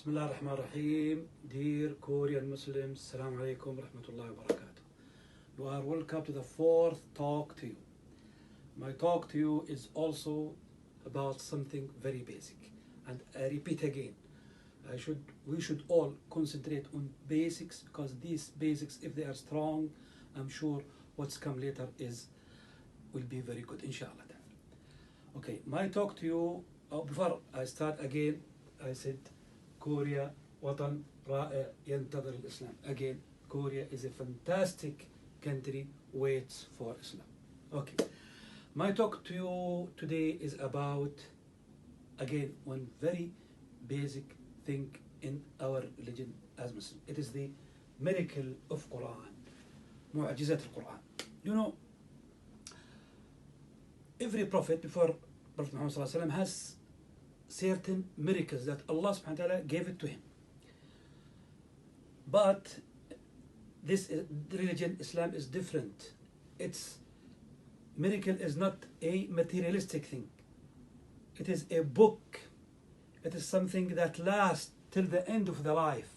Bismillah ar-Rahman ar-Rahim. Dear Korean Muslims, Assalamu alaikum wa rahmatullahi wa barakatuh. You are welcome to the fourth talk to you. My talk to you is also about something very basic. And I repeat again, we should all concentrate on basics, because these basics, if they are strong, I'm sure what's come later will be very good, inshallah. Okay, my talk to you, before I start again, I said Korea وطن رائع ينتظر الإسلام. Again, Korea is a fantastic country, waits for Islam. Okay, my talk to you today is about, again, one very basic thing in our religion as Muslim. It is the miracle of Quran, معجزات القرآن. You know, every prophet before Prophet Muhammad sallallahu alaihi wasallam has certain miracles that Allah subhanahu wa ta'ala gave it to him. But this religion, Islam, is different. Its miracle is not a materialistic thing. It is a book. It is something that lasts till the end of the life.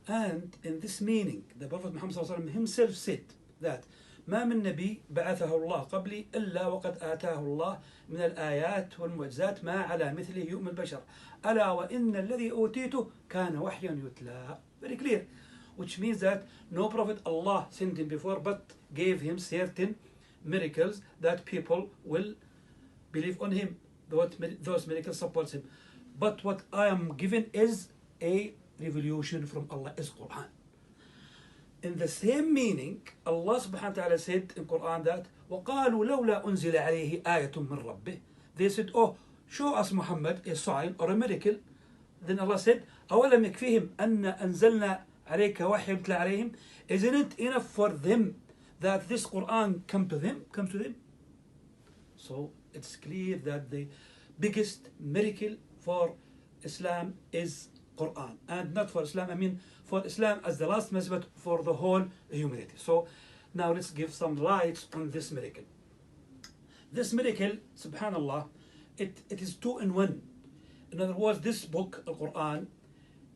And in this meaning, the Prophet Muhammad sallallahu alaihi wasallam himself said that ما من نبي بعثه الله قبلي إلا وقد آتاه الله من الآيات والمعجزات ما على مثله يؤمن البشر ألا وإن الذي أوتيته كان وحيا يتلى. Very clear, which means that no prophet Allah sent him before, but gave him certain miracles that people will believe on him. Those miracles support him. But what I am given is a revelation from Allah, is Quran. In the same meaning, Allah subhanahu wa ta'ala said in Quran that وَقَالُوا لَوْلَا أُنزِلَ عَلَيْهِ آيَةٌ مِّن رَبِّهِ. They said, oh, show us Muhammad a sign or a miracle. Then Allah said, أَوَلَمْ يَكْفِهِمْ أَنَّ أَنزَلْنَا عَلَيْكَ وَحْيًا يُتْلَى عَلَيْهِمْ. Isn't it enough for them that this Quran come to them? So it's clear that the biggest miracle for Islam is Quran, and not for Islam, I mean for Islam as the last message, but for the whole humanity. So now let's give some lights on this miracle. This miracle, subhanallah, it is two in one. In other words, this book, the Quran,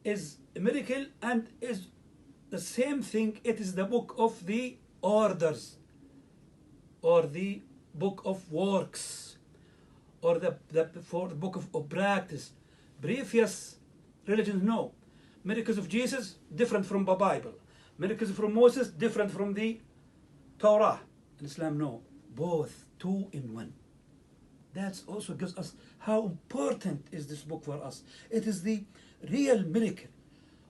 is a miracle and is the same thing. It is the book of the orders, or the book of works, or the book of practice. Previous religions, no. Miracles of Jesus, different from the Bible. Miracles from Moses, different from the Torah. In Islam, no. Both, two in one. That also gives us how important is this book for us. It is the real miracle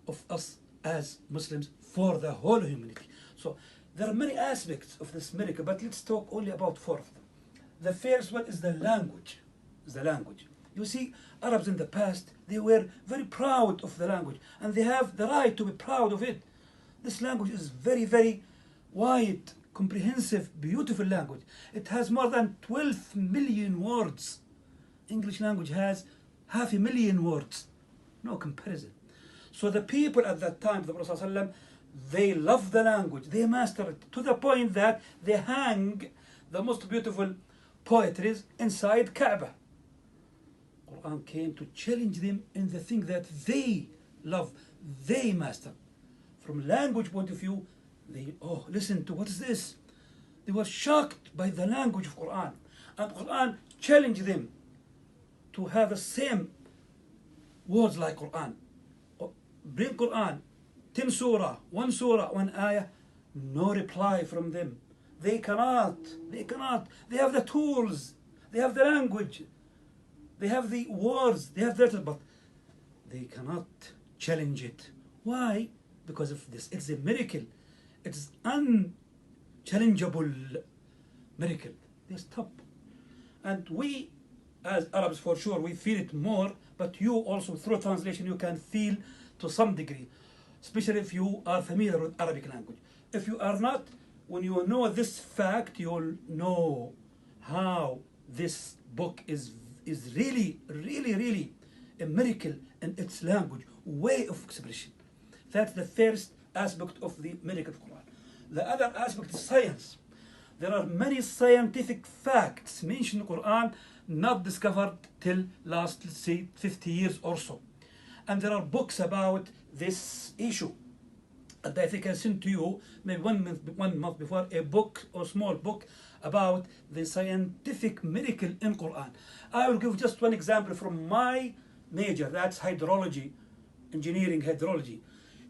of us as Muslims for the whole humanity. So there are many aspects of this miracle, but let's talk only about four of them. The first one is the language. You see, Arabs in the past, they were very proud of the language, and they have the right to be proud of it. This language is very, very wide, comprehensive, beautiful language. It has more than 12 million words. English language has 500,000 words. No comparison. So the people at that time, the Prophet ﷺ, they love the language. They master it to the point that they hang the most beautiful poetries inside Kaaba. Quran came to challenge them in the thing that they love, they master. From language point of view, listen to what is this? They were shocked by the language of Quran. And Quran challenged them to have the same words like Quran. Bring Quran, 10 surah, one ayah, no reply from them. They cannot. They have the tools, they have the language, they have the words, they have that, but they cannot challenge it. Why? Because of this. It's a miracle. It is unchallengeable miracle. They stop. And we, as Arabs, for sure, we feel it more, but you also, through translation, you can feel to some degree, especially if you are familiar with Arabic language. If you are not, when you know this fact, you'll know how this book is really, really, really a miracle in its language, way of expression. That's the first aspect of the miracle of Quran. The other aspect is science. There are many scientific facts mentioned in Quran, not discovered till last, let's say, 50 years or so. And there are books about this issue. And I think I sent to you maybe 1 month before a book or small book about the scientific miracle in Quran. I will give just one example from my major, that's hydrology, engineering hydrology.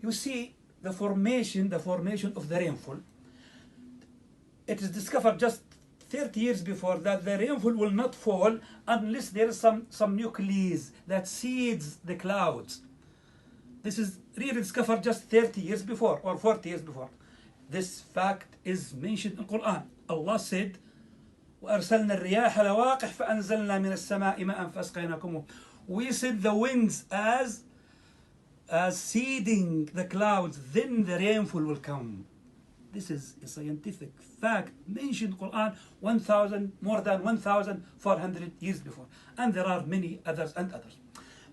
You see the formation of the rainfall. It is discovered just 30 years before that the rainfall will not fall unless there is some nucleus that seeds the clouds. This is really discovered just 30 years before or 40 years before. This fact is mentioned in Quran. Allah said, وَأَرْسَلْنَا الرِّيَاحَ لَوَاقِحْ فَأَنزَلْنَا مِنَ السَّمَاءِ مَاءً فَأَسْقَيْنَاكُمُهُ. We sent the winds as seeding the clouds, then the rainfall will come. This is a scientific fact mentioned in Quran more than 1,400 years before. And there are many others and others.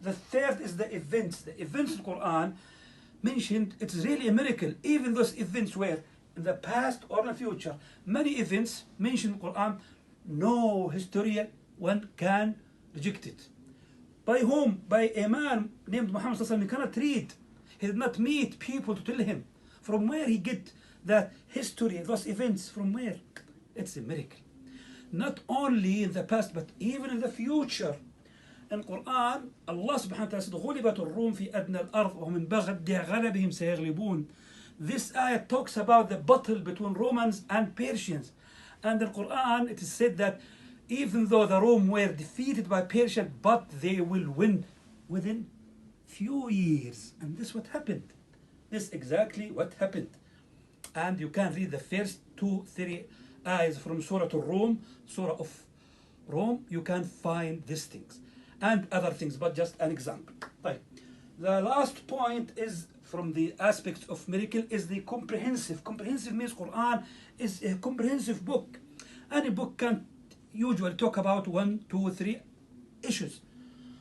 The third is the events. The events in Quran mentioned, it's really a miracle. Even those events were in the past or in the future. Many events mentioned in Quran, no historian one can reject it. By whom? By a man named Muhammad sallallahu alaihi wasallam. He cannot read. He did not meet people to tell him. From where he get that history, those events, from where? It's a miracle. Not only in the past, but even in the future. In Quran, Allah subhanahu wa ta'ala said, غُلِبَتُ الرُّومُ فِي أَدْنَى الْأَرْضِ وَمِنْ بَعْدِ غَلَبِهِمْ سَيَغْلِبُونَ. This ayah talks about the battle between Romans and Persians. And in Quran, it is said that even though the Rome were defeated by Persia, but they will win within few years. And this is what happened. This is exactly what happened. And you can read the first 2-3 ayahs from Surah Al-Rum, Surah of Rome. You can find these things and other things, but just an example. Right. The last point is from the aspects of miracle is the comprehensive. Comprehensive means Quran is a comprehensive book. Any book can usually talk about 1, 2, 3 issues,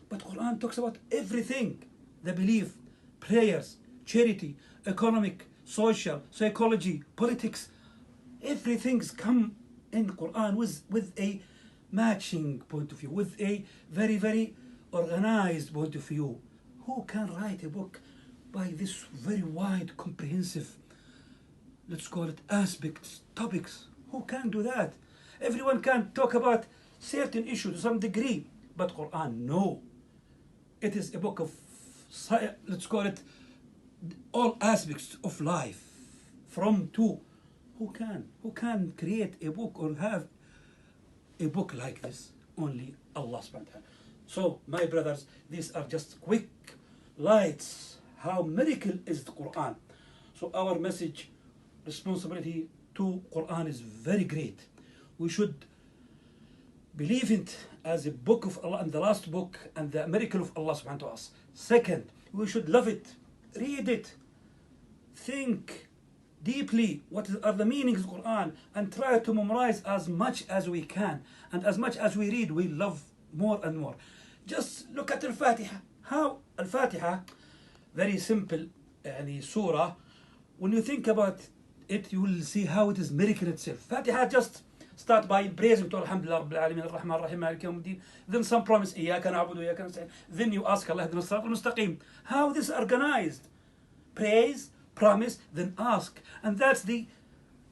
but Quran talks about everything: the belief, prayers, charity, economic, social, psychology, politics. Everything's come in Quran with a matching point of view, with a very, very organized point of view. Who can write a book by this very wide, comprehensive, let's call it aspects, topics? Who can do that? Everyone can talk about certain issues to some degree, but Quran, no. It is a book of, let's call it, all aspects of life, from to. Who can create a book or have a book like this? Only Allah subhanahu wa ta'ala. So, my brothers, these are just quick lights how miracle is the Quran. So our message, responsibility to Quran is very great. We should believe it as a book of Allah and the last book and the miracle of Allah subhanahu wa ta'ala. Second, we should love it, read it, think deeply what are the meanings of Quran, and try to memorize as much as we can. And as much as we read, we love more and more. Just look at Al-Fatiha. How Al-Fatiha, very simple surah. When you think about it, you will see how it is miracle itself. Fatiha just start by praising to Alhamdulillah Rabbil Alameen Ar-Rahman Ar-Rahim Maliki Yawm Al-Din. Then some promise, Iyaka na'budu wa iyaka nasta'in. Then you ask Allah, Ihdina as-sirata al-mustaqim. How this is organized? Praise, promise, then ask. And that's the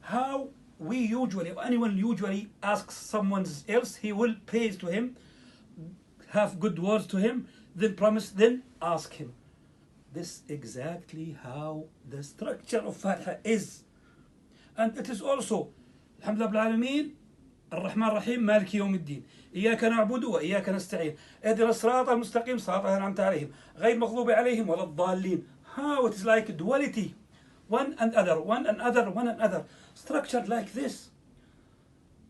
how we usually, or anyone usually asks someone else, he will praise to him, have good words to him, then promise, then ask him. This exactly how the structure of Fatiha is. And it is also Alhamdulillah Rabbil Alameen Ar-Rahman Ar-Rahim Maliki Yawm Al-Din. إياك نعبد وإياك نستعين. اهدنا الصراط المستقيم صراط الذين أنعمت عليهم غير المغضوب عليهم ولا الضالين. How it is like duality, one and other, one and other, one and other, structured like this.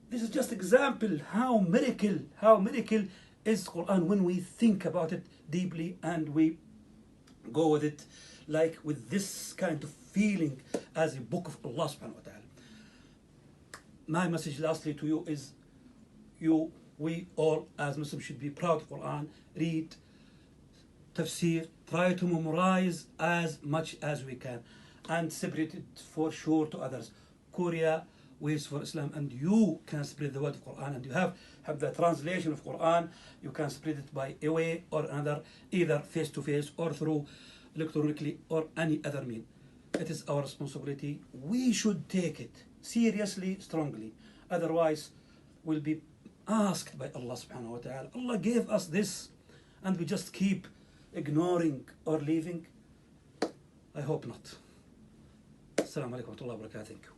This is just example how miracle is Quran when we think about it deeply and we go with it like with this kind of feeling as a book of Allah subhanahu wa ta'ala. My message lastly to you is we all as Muslims should be proud of Quran, read tafsir, try to memorize as much as we can and separate it for sure to others. Korea ways for Islam, and you can spread the word of Quran, and you have the translation of Quran. You can spread it by a way or another, either face to face or through electronically or any other mean. It is our responsibility. We should take it seriously, strongly. Otherwise, we'll be asked by Allah subhanahu wa ta'ala. Allah gave us this, and we just keep ignoring or leaving. I hope not. Assalamu alaikum wa rahmatullahi wa barakatuh. Thank you.